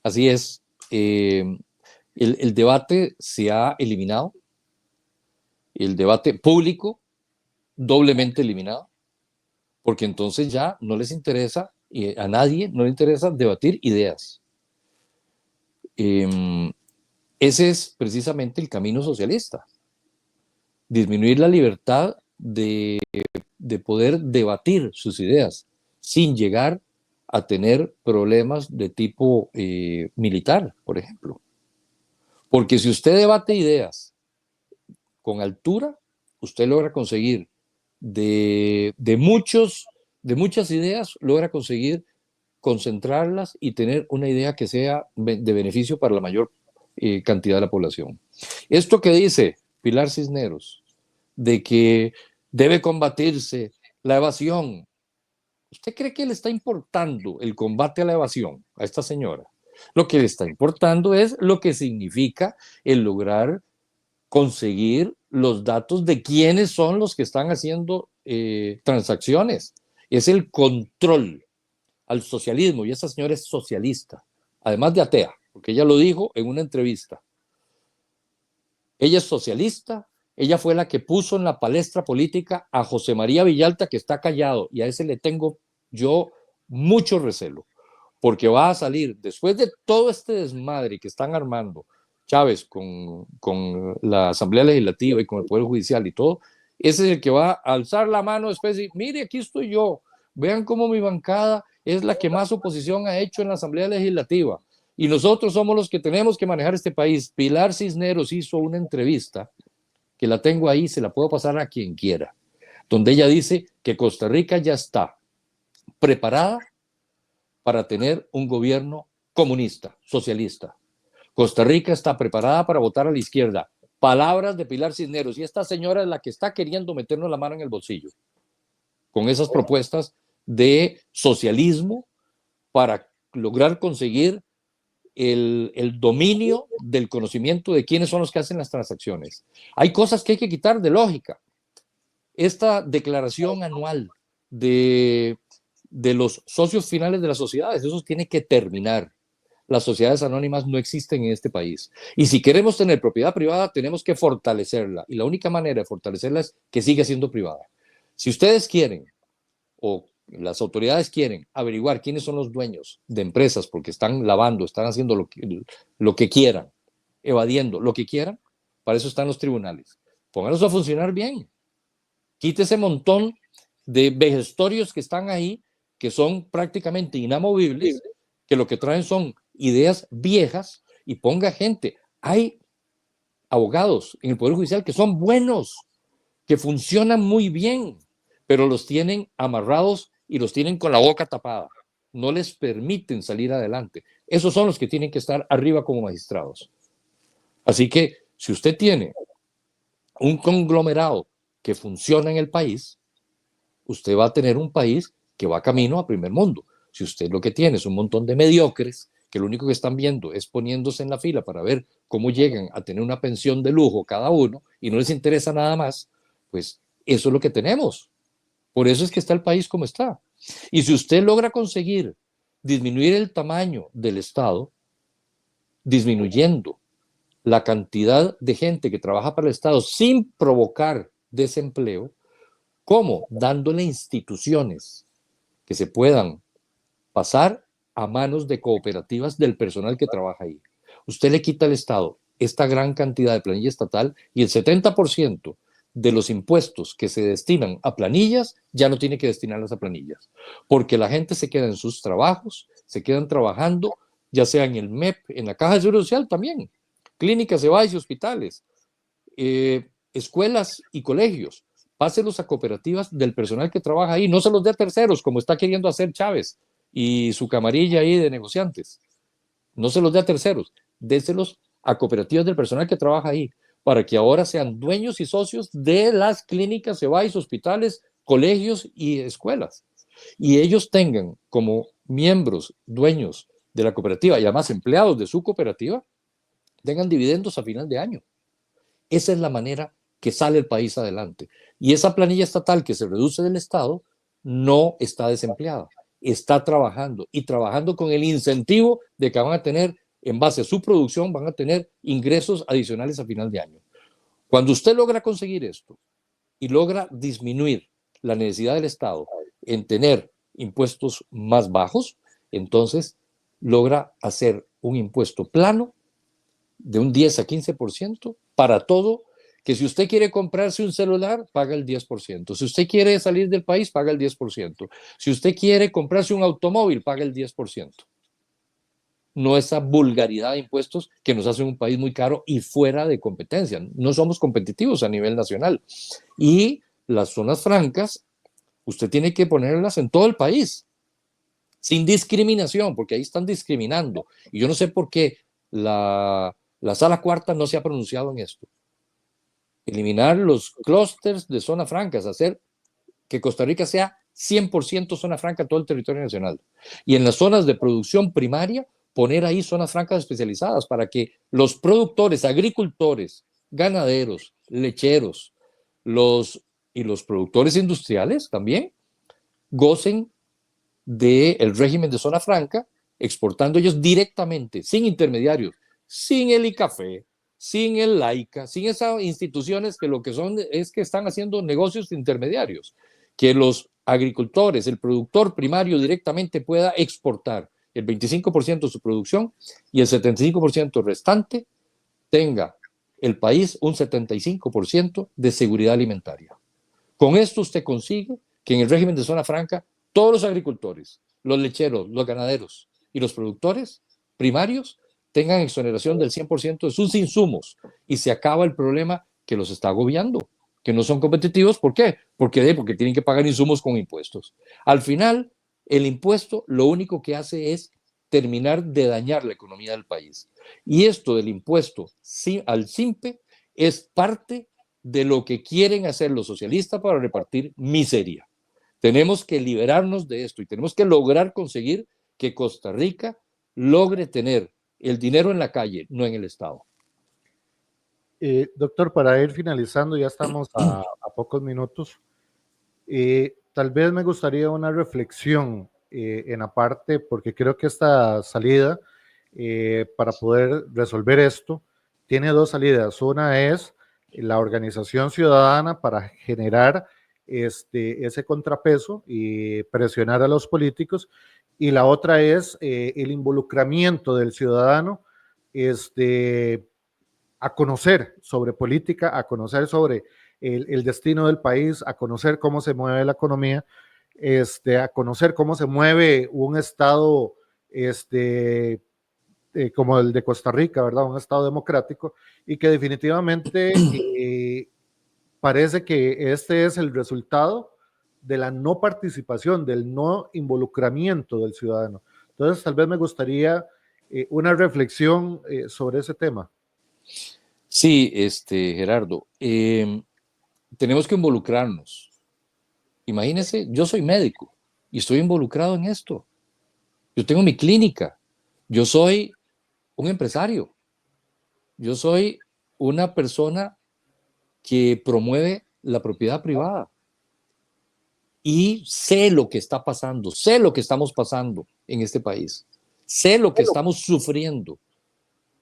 Así es. El debate se ha eliminado, el debate público doblemente eliminado, porque entonces ya no les interesa, a nadie no le interesa debatir ideas. Ese es precisamente el camino socialista, disminuir la libertad de poder debatir sus ideas sin llegar a tener problemas de tipo militar, por ejemplo. Porque si usted debate ideas con altura, usted logra conseguir de muchas ideas, logra conseguir concentrarlas y tener una idea que sea de beneficio para la mayor cantidad de la población. Esto que dice Pilar Cisneros, de que debe combatirse la evasión, ¿usted cree que le está importando el combate a la evasión a esta señora? Lo que le está importando es lo que significa el lograr conseguir los datos de quiénes son los que están haciendo transacciones. Es el control al socialismo, y esta señora es socialista. además de atea, porque ella lo dijo en una entrevista. Ella es socialista, ella fue la que puso en la palestra política a José María Villalta, que está callado, y a ese le tengo yo mucho recelo, porque va a salir, después de todo este desmadre que están armando Chávez con la Asamblea Legislativa y con el Poder Judicial y todo, ese es el que va a alzar la mano después y mire, aquí estoy yo, vean cómo mi bancada es la que más oposición ha hecho en la Asamblea Legislativa y nosotros somos los que tenemos que manejar este país. Pilar Cisneros hizo una entrevista, que la tengo ahí, se la puedo pasar a quien quiera, donde ella dice que Costa Rica ya está preparada para tener un gobierno comunista, socialista. Costa Rica está preparada para votar a la izquierda. Palabras de Pilar Cisneros. Y esta señora es la que está queriendo meternos la mano en el bolsillo con esas propuestas de socialismo para lograr conseguir el dominio del conocimiento de quiénes son los que hacen las transacciones. Hay cosas que hay que quitar de lógica. Esta declaración anual de los socios finales de las sociedades, eso tiene que terminar. Las sociedades anónimas no existen en este país. Y si queremos tener propiedad privada, tenemos que fortalecerla. Y la única manera de fortalecerla es que siga siendo privada. Si ustedes quieren, o las autoridades quieren averiguar quiénes son los dueños de empresas porque están lavando, están haciendo lo que quieran, evadiendo lo que quieran, para eso están los tribunales. Pónganlos a funcionar bien. Quite ese montón de vejestorios que están ahí, que son prácticamente inamovibles, que lo que traen son ideas viejas, y ponga gente. Hay abogados en el Poder Judicial que son buenos, que funcionan muy bien, pero los tienen amarrados y los tienen con la boca tapada. No les permiten salir adelante. Esos son los que tienen que estar arriba como magistrados. Así que si usted tiene un conglomerado que funciona en el país, usted va a tener un país que va camino a primer mundo. Si usted lo que tiene es un montón de mediocres que lo único que están viendo es poniéndose en la fila para ver cómo llegan a tener una pensión de lujo cada uno y no les interesa nada más, pues eso es lo que tenemos. Por eso es que está el país como está. Y si usted logra conseguir disminuir el tamaño del Estado, disminuyendo la cantidad de gente que trabaja para el Estado sin provocar desempleo, ¿cómo? Dándole instituciones que se puedan pasar a manos de cooperativas del personal que trabaja ahí. Usted le quita al Estado esta gran cantidad de planilla estatal y el 70% de los impuestos que se destinan a planillas ya no tiene que destinarlas a planillas, porque la gente se queda en sus trabajos, se quedan trabajando, ya sea en el MEP, en la Caja de Seguro Social también, clínicas, EBAIS y hospitales, escuelas y colegios. Páselos a cooperativas del personal que trabaja ahí, no se los dé a terceros, como está queriendo hacer Chávez y su camarilla ahí de negociantes. No se los dé a terceros, déselos a cooperativas del personal que trabaja ahí, para que ahora sean dueños y socios de las clínicas, EBAIS, hospitales, colegios y escuelas. Y ellos tengan como miembros, dueños de la cooperativa y además empleados de su cooperativa, tengan dividendos a final de año. Esa es la manera que sale el país adelante. Y esa planilla estatal que se reduce del Estado no está desempleada, está trabajando y trabajando con el incentivo de que van a tener, en base a su producción, van a tener ingresos adicionales a final de año. Cuando usted logra conseguir esto y logra disminuir la necesidad del Estado en tener impuestos más bajos, entonces logra hacer un impuesto plano de un 10 a 15% para todo, que si usted quiere comprarse un celular, paga el 10%. Si usted quiere salir del país, paga el 10%. Si usted quiere comprarse un automóvil, paga el 10%. No esa vulgaridad de impuestos que nos hace un país muy caro y fuera de competencia. No somos competitivos a nivel nacional. Y las zonas francas, usted tiene que ponerlas en todo el país, sin discriminación, porque ahí están discriminando. Y yo no sé por qué la sala cuarta no se ha pronunciado en esto. Eliminar los clústeres de zona francas, hacer que Costa Rica sea 100% zona franca en todo el territorio nacional. Y en las zonas de producción primaria, poner ahí zonas francas especializadas para que los productores, agricultores, ganaderos, lecheros, los productores industriales también gocen del régimen de zona franca exportando ellos directamente, sin intermediarios, sin el ICAFE, sin el LAICA, sin esas instituciones que lo que son es que están haciendo negocios intermediarios, que los agricultores, el productor primario directamente pueda exportar el 25% de su producción y el 75% restante tenga el país un 75% de seguridad alimentaria. Con esto usted consigue que en el régimen de zona franca todos los agricultores, los lecheros, los ganaderos y los productores primarios tengan exoneración del 100% de sus insumos y se acaba el problema que los está agobiando, que no son competitivos. ¿Por qué? Porque tienen que pagar insumos con impuestos. Al final, el impuesto lo único que hace es terminar de dañar la economía del país. Y esto del impuesto al SIMPE es parte de lo que quieren hacer los socialistas para repartir miseria. Tenemos que liberarnos de esto y tenemos que lograr conseguir que Costa Rica logre tener el dinero en la calle, no en el Estado. Doctor, para ir finalizando, ya estamos a pocos minutos. Tal vez me gustaría una reflexión en la parte, porque creo que esta salida, para poder resolver esto, tiene dos salidas. Una es la organización ciudadana para generar ese contrapeso y presionar a los políticos, y la otra es el involucramiento del ciudadano a conocer sobre política, a conocer sobre el destino del país, a conocer cómo se mueve la economía, a conocer cómo se mueve un estado como el de Costa Rica, ¿verdad? Un estado democrático, y que definitivamente parece que este es el resultado de la no participación, del no involucramiento del ciudadano. Entonces, tal vez me gustaría una reflexión sobre ese tema. Sí, Gerardo, tenemos que involucrarnos. Imagínense, yo soy médico y estoy involucrado en esto. Yo tengo mi clínica, yo soy un empresario, yo soy una persona que promueve la propiedad privada y sé lo que está pasando, sé lo que estamos pasando en este país, sé lo que estamos sufriendo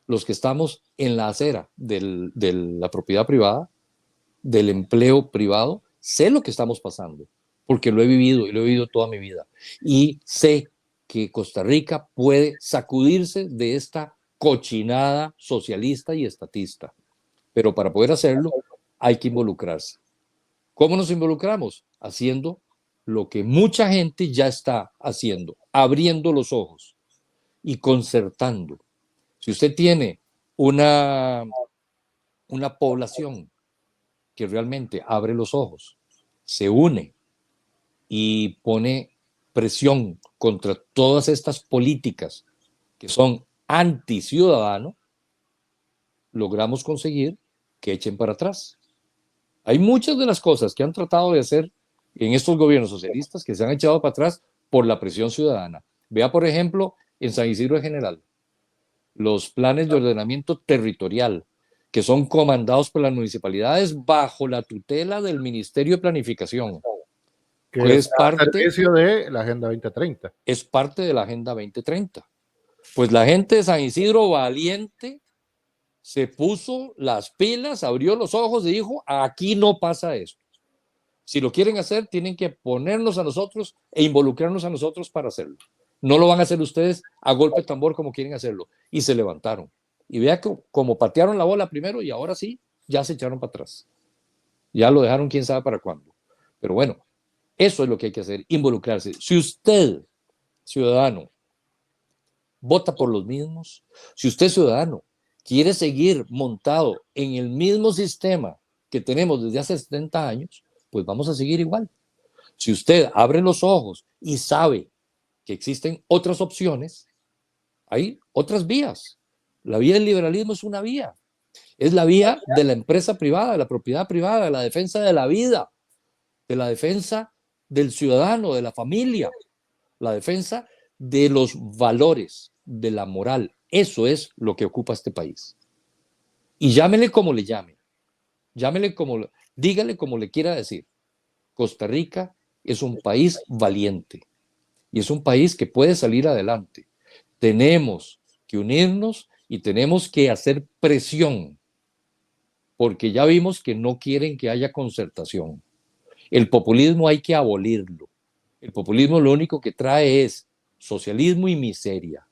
los que estamos en la acera de la propiedad privada, del empleo privado, sé lo que estamos pasando, porque lo he vivido y lo he vivido toda mi vida. Y sé que Costa Rica puede sacudirse de esta cochinada socialista y estatista. Pero para poder hacerlo hay que involucrarse. ¿Cómo nos involucramos? Haciendo lo que mucha gente ya está haciendo, abriendo los ojos y concertando. Si usted tiene una población que realmente abre los ojos, se une y pone presión contra todas estas políticas que son anti-ciudadano, logramos conseguir que echen para atrás. Hay muchas de las cosas que han tratado de hacer en estos gobiernos socialistas que se han echado para atrás por la presión ciudadana. Vea, por ejemplo, en San Isidro en general, los planes de ordenamiento territorial, que son comandados por las municipalidades bajo la tutela del Ministerio de Planificación. Que es parte de la Agenda 2030. Es parte de la Agenda 2030. Pues la gente de San Isidro valiente se puso las pilas, abrió los ojos y dijo, aquí no pasa esto. Si lo quieren hacer, tienen que ponernos a nosotros e involucrarnos a nosotros para hacerlo. No lo van a hacer ustedes a golpe de tambor como quieren hacerlo. Y se levantaron. Y vea como patearon la bola primero y ahora sí, ya se echaron para atrás. Ya lo dejaron quién sabe para cuándo. Pero bueno, eso es lo que hay que hacer, involucrarse. Si usted, ciudadano, vota por los mismos, si usted, ciudadano, quiere seguir montado en el mismo sistema que tenemos desde hace 70 años, pues vamos a seguir igual. Si usted abre los ojos y sabe que existen otras opciones, hay otras vías. La vía del liberalismo es una vía. Es la vía de la empresa privada, de la propiedad privada, de la defensa de la vida, de la defensa del ciudadano, de la familia, la defensa de los valores, de la moral. Eso es lo que ocupa este país. Y llámele como le llame. Dígale como le quiera decir. Costa Rica es un país valiente y es un país que puede salir adelante. Tenemos que unirnos y tenemos que hacer presión, porque ya vimos que no quieren que haya concertación. El populismo hay que abolirlo. El populismo lo único que trae es socialismo y miseria.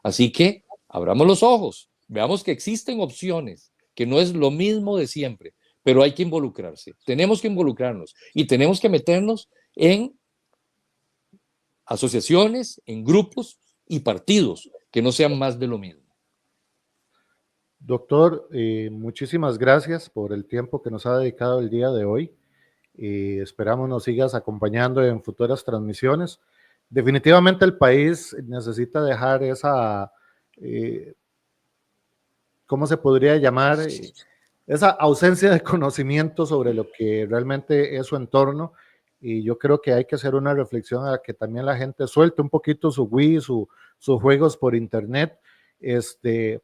Así que abramos los ojos, veamos que existen opciones, que no es lo mismo de siempre, pero hay que involucrarse. Tenemos que involucrarnos y tenemos que meternos en asociaciones, en grupos y partidos que no sean más de lo mismo. Doctor, muchísimas gracias por el tiempo que nos ha dedicado el día de hoy. Esperamos nos sigas acompañando en futuras transmisiones. Definitivamente el país necesita dejar esa, ¿cómo se podría llamar? Esa ausencia de conocimiento sobre lo que realmente es su entorno. Y yo creo que hay que hacer una reflexión a que también la gente suelte un poquito su Wii, sus juegos por internet,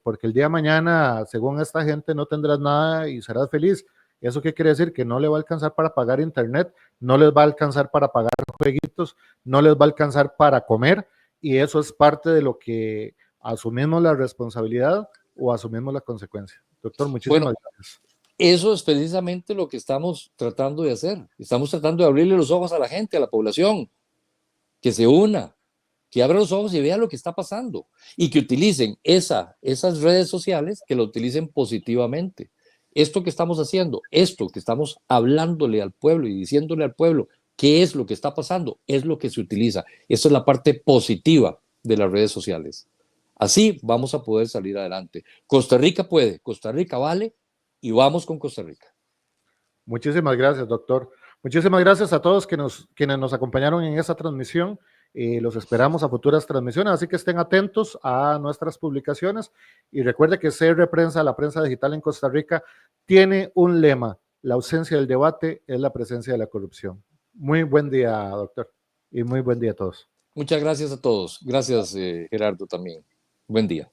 porque el día de mañana, según esta gente, no tendrás nada y serás feliz. ¿Eso qué quiere decir? Que no le va a alcanzar para pagar internet, no les va a alcanzar para pagar jueguitos, no les va a alcanzar para comer, y eso es parte de lo que asumimos la responsabilidad o asumimos la consecuencia. Doctor, Bueno, muchísimas gracias. eso es precisamente lo que estamos tratando de hacer. Estamos tratando de abrirle los ojos a la gente, a la población, que se una, que abra los ojos y vea lo que está pasando y que utilicen esas redes sociales, que lo utilicen positivamente. Esto que estamos haciendo, esto que estamos hablándole al pueblo y diciéndole al pueblo qué es lo que está pasando, es lo que se utiliza. Esa es la parte positiva de las redes sociales. Así vamos a poder salir adelante. Costa Rica puede, Costa Rica vale y vamos con Costa Rica. Muchísimas gracias, doctor. Muchísimas gracias a todos quienes nos acompañaron en esta transmisión. Los esperamos a futuras transmisiones, así que estén atentos a nuestras publicaciones y recuerde que CR Prensa, la prensa digital en Costa Rica, tiene un lema: la ausencia del debate es la presencia de la corrupción. Muy buen día, doctor, y muy buen día a todos. Muchas gracias a todos. Gracias, Gerardo, también. Buen día.